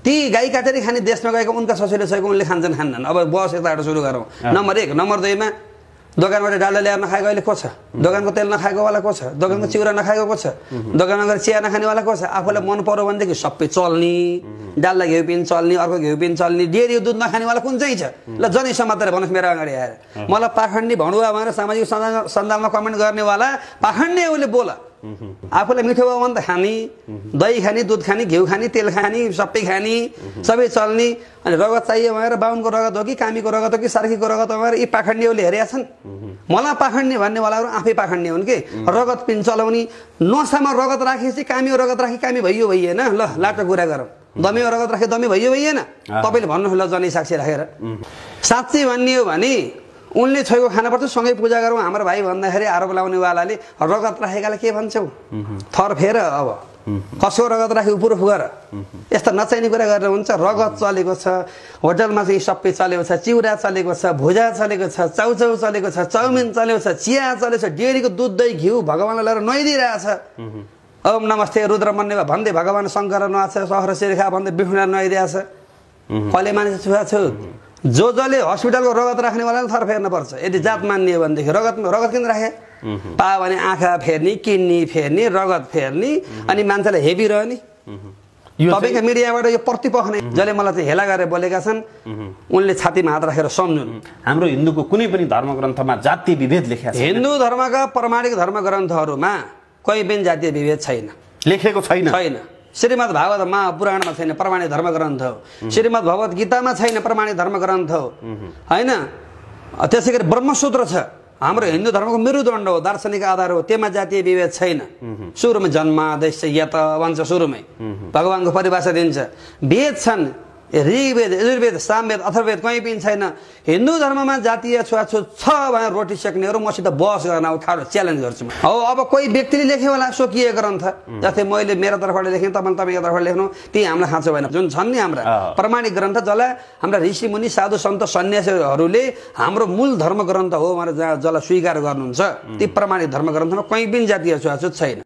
ती गाई काटेर खाने देशमा गएको उनका ससुरले सकेको उनले खान्छन् खान्नन्। अब बस यताबाट सुरु गरौँ। नम्बर 1 नम्बर 2 मा दोकानबाट डाल्डा ल्याएर नखाएको अहिले को छ? दोकानको तेल नखाएको वाला को छ? दोकानको चिउरा नखाएको को छ? दोकानमा गएर चिया नखाने वाला को छ? आफूलाई मन पर्यो भनेदेखि सबै चल्ने, डाल्डा घिउ पिन चल्ने, अर्को घिउ पिन चल्ने, डेरी दुध नखाने वाला कुन चाहिँ छ? ल जनै समातेर भन्नुहोस् मेरो अगाडि आएर। मलाई पाखण्डी भणुवा भनेर सामाजिक सञ्जालमा कमेन्ट गर्नेवाला पाखण्डी उसले बोल। आफूलाई मिठो भयो भने त खाने, दही खाने, दुध खाने, घिउ खाने, तेल खाने, सबै खाने, सबै चल्ने। अनि रगत चाहियो भनेर बाहुनको रगत हो कि कामीको रगत हो कि सार्कीको रगत हो भनेर यी पाखण्डीहरूले हेरेका छन्। मलाई पाखण्डी भन्नेवालाहरू आफै पाखण्डी हुन् कि रगत पिन चलाउने, नसामा रगत राखेपछि कामीको रगत राखी कामी भइयो भइएन। ल लाटो कुरा गरौँ। दमीको रगत राखे दमी भइयो भइएन? तपाईँले भन्नुहोस् ल जनै साक्षी राखेर। साँच्चै भन्ने हो भने उनले छोएको खानुपर्छ, सँगै पूजा गरौँ हाम्रो भाइ भन्दाखेरि आरोप लाउनेवालाले रगत राखेकालाई के भन्छौ? थर फेर अब कसको रगत राखे उपुरो फुगर यस्ता नचाहिने कुरा गरेर हुन्छ। रगत चलेको छ, होटलमा चाहिँ सबै चलेको छ, चिउरा चलेको छ, भुजा चलेको छ, चाउचाउ चलेको छ, चाउमिन चलेको छ, चिया चलेको छ, डेरीको दुध दही घिउ भगवानलाई लिएर नुहाइदिइरहेछ। ओम नमस्ते रुद्र मन्ने भन्दै भगवान शङ्कर नुहाछ, सहर शिरखा भन्दै विष्णुलाई नुहाइदिएछ। कहिले मानिस छुवाछु जसले हस्पिटलको रगत राख्नेवालाले थर फेर्न पर्छ। यदि जात मान्ने हो भनेदेखि रगत किन राखे? पायो भने आँखा फेर्ने, किडनी फेर्ने, रगत फेर्ने, अनि मान्छेलाई हेभी रहने। तपाईँको मिडियाबाट यो प्रतिपक्ष जसले मलाई चाहिँ हेला गरेर बोलेका छन् उनले छातीमा हात राखेर सम्झुन्। हाम्रो हिन्दूको कुनै पनि धर्मग्रन्थमा जातीय विभेद लेखेको छैन। हिन्दू धर्मका प्रमाणिक धर्मग्रन्थहरूमा कोही पनि जातीय विभेद छैन, लेखेको छैन। श्रीमद् भागवत महापुराणमा छैन, प्रमाणित धर्मग्रन्थ हो। श्रीमद् भगवत गीतामा छैन, प्रमाणित धर्मग्रन्थ हो हैन। त्यसै गरी ब्रह्मसूत्र छ, हाम्रो हिन्दू धर्मको मेरुदण्ड हो, दार्शनिक आधार हो, त्यसमा जातीय विभेद छैन। सुरुमा जन्मादेश यत भन्छ, सुरुमै भगवानको परिभाषा दिन्छ। वेद छन्, ऋग्वेद, यजुर्वेद, सामवेद, अथर्ववेद कहीँ पनि छैन। हिन्दू धर्ममा जातीय छुवाछुत छ भने रोटी सेक्नेहरू मसित बहस गर्न उठाएर च्यालेन्ज गर्छु। हो अब कोही व्यक्तिले लेख्यो होला स्वकीय ग्रन्थ, जस्तै मैले मेरो तर्फबाट लेखेँ, तपाईँको तर्फबाट लेख्नु, ती हामीलाई खाँचो भएन। जुन छन् नि हाम्रा प्रमाणिक ग्रन्थ जसलाई हाम्रा ऋषिमुनि साधु सन्त सन्यासीहरूले हाम्रो मूल धर्म ग्रन्थ हो भनेर जसलाई स्वीकार गर्नुहुन्छ, ती प्रमाणिक धर्म ग्रन्थमा कहीँ पनि जातीय छुवाछुत छैन।